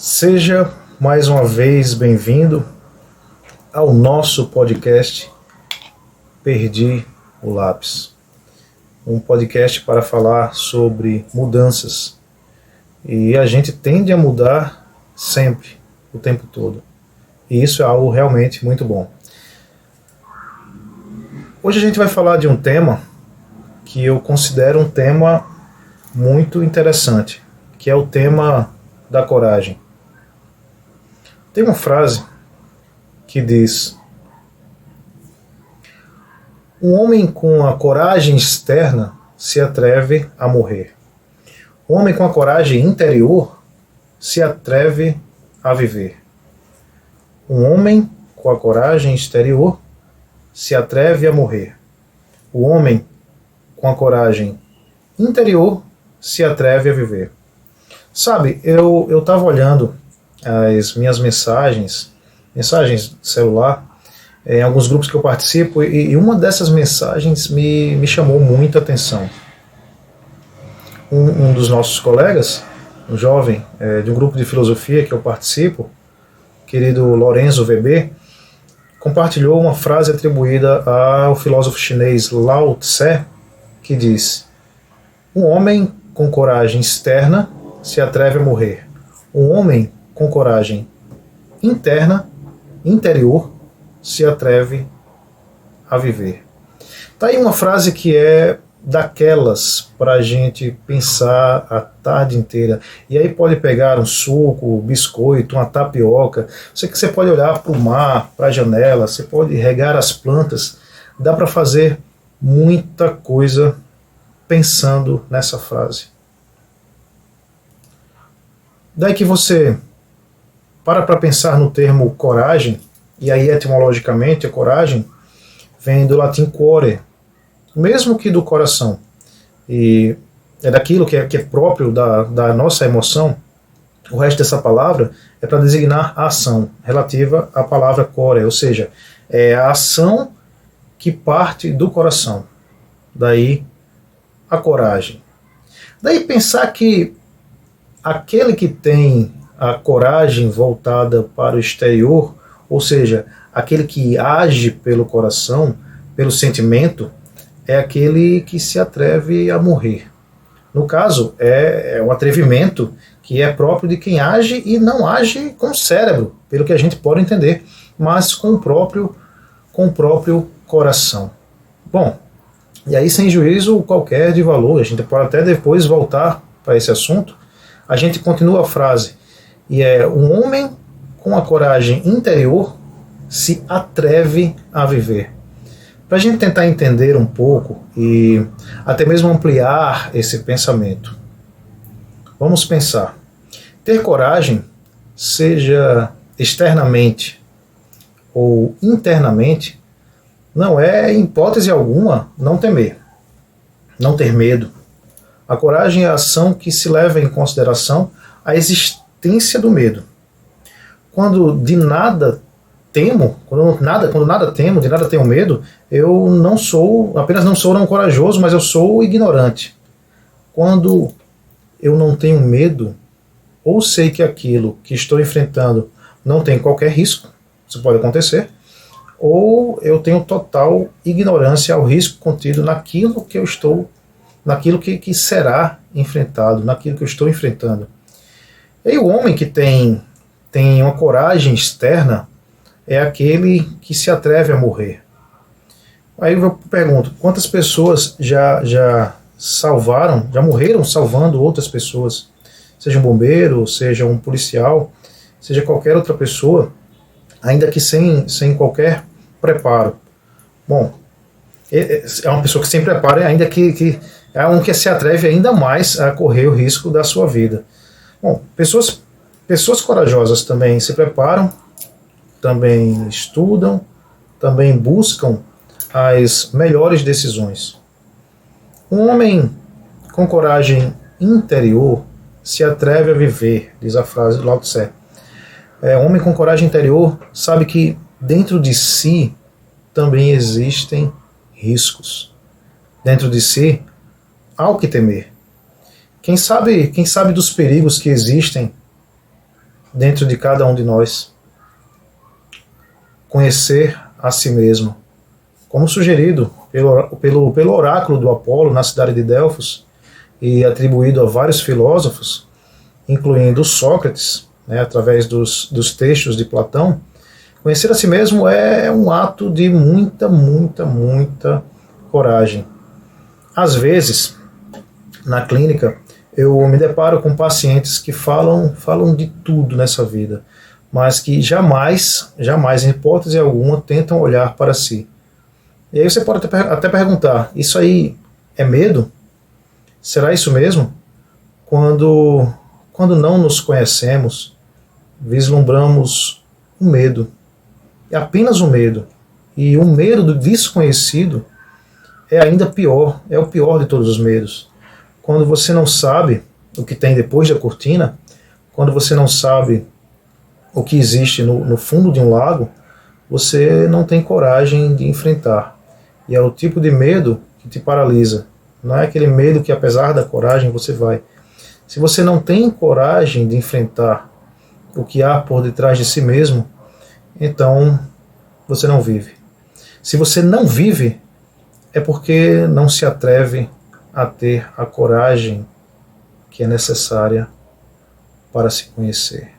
Seja mais uma vez bem-vindo ao nosso podcast Perdi o Lápis. Um podcast para falar sobre mudanças. E a gente tende a mudar sempre, o tempo todo. E isso é algo realmente muito bom. Hoje a gente vai falar de um tema que eu considero um tema muito interessante, que é o tema da coragem. Tem uma frase que diz: um homem com a coragem externa se atreve a morrer. Um homem com a coragem interior se atreve a viver. Um homem com a coragem exterior se atreve a morrer. O homem com a coragem interior se atreve a viver. Sabe, eu estava olhando as minhas mensagens de celular, em alguns grupos que eu participo, e uma dessas mensagens me chamou muita atenção. Um dos nossos colegas, um jovem de um grupo de filosofia que eu participo, querido Lorenzo VB, compartilhou uma frase atribuída ao filósofo chinês Lao Tse, que diz: um homem com coragem externa se atreve a morrer. Um homem com coragem interior, se atreve a viver. Tá aí uma frase que é daquelas para a gente pensar a tarde inteira. E aí pode pegar um suco, um biscoito, uma tapioca. Você pode olhar para o mar, para a janela, você pode regar as plantas. Dá para fazer muita coisa pensando nessa frase. Daí que você para pensar no termo coragem, e aí etimologicamente a coragem vem do latim cuore, mesmo que do coração, e é daquilo que é próprio da nossa emoção. O resto dessa palavra é para designar a ação relativa à palavra cuore, ou seja, é a ação que parte do coração, daí a coragem. Daí pensar que aquele que tem a coragem voltada para o exterior, ou seja, aquele que age pelo coração, pelo sentimento, é aquele que se atreve a morrer. No caso, é um atrevimento que é próprio de quem age e não age com o cérebro, pelo que a gente pode entender, mas com o próprio coração. Bom, e aí sem juízo qualquer de valor, a gente pode até depois voltar para esse assunto. A gente continua a frase, e é: um homem com a coragem interior se atreve a viver. Para a gente tentar entender um pouco e até mesmo ampliar esse pensamento, vamos pensar. Ter coragem, seja externamente ou internamente, não é, em hipótese alguma, não temer, não ter medo. A coragem é a ação que se leva em consideração a existência do medo. Quando de nada temo, quando nada temo, de nada tenho medo, eu apenas não sou não corajoso, mas eu sou ignorante. Quando eu não tenho medo, ou sei que aquilo que estou enfrentando não tem qualquer risco, isso pode acontecer, ou eu tenho total ignorância ao risco contido naquilo que eu estou, naquilo que será enfrentado, naquilo que eu estou enfrentando. E aí o homem que tem uma coragem externa é aquele que se atreve a morrer. Aí eu pergunto, quantas pessoas já morreram salvando outras pessoas? Seja um bombeiro, seja um policial, seja qualquer outra pessoa, ainda que sem qualquer preparo. Bom, é uma pessoa que sem preparo, ainda que é um que se atreve ainda mais a correr o risco da sua vida. Bom, pessoas corajosas também se preparam, também estudam, também buscam as melhores decisões. Um homem com coragem interior se atreve a viver, diz a frase do Lao Tse. Um homem com coragem interior sabe que dentro de si também existem riscos. Dentro de si há o que temer. Quem sabe dos perigos que existem dentro de cada um de nós. Conhecer a si mesmo, como sugerido pelo oráculo do Apolo na cidade de Delfos e atribuído a vários filósofos, incluindo Sócrates, né, através dos textos de Platão. Conhecer a si mesmo é um ato de muita coragem. Às vezes, na clínica, eu me deparo com pacientes que falam de tudo nessa vida, mas que jamais, em hipótese alguma, tentam olhar para si. E aí você pode até perguntar, isso aí é medo? Será isso mesmo? Quando não nos conhecemos, vislumbramos o medo. É apenas o medo. E o medo do desconhecido é ainda pior, é o pior de todos os medos. Quando você não sabe o que tem depois da cortina, quando você não sabe o que existe no fundo de um lago, você não tem coragem de enfrentar. E é o tipo de medo que te paralisa. Não é aquele medo que, apesar da coragem, você vai. Se você não tem coragem de enfrentar o que há por detrás de si mesmo, então você não vive. Se você não vive, é porque não se atreve a ter a coragem que é necessária para se conhecer.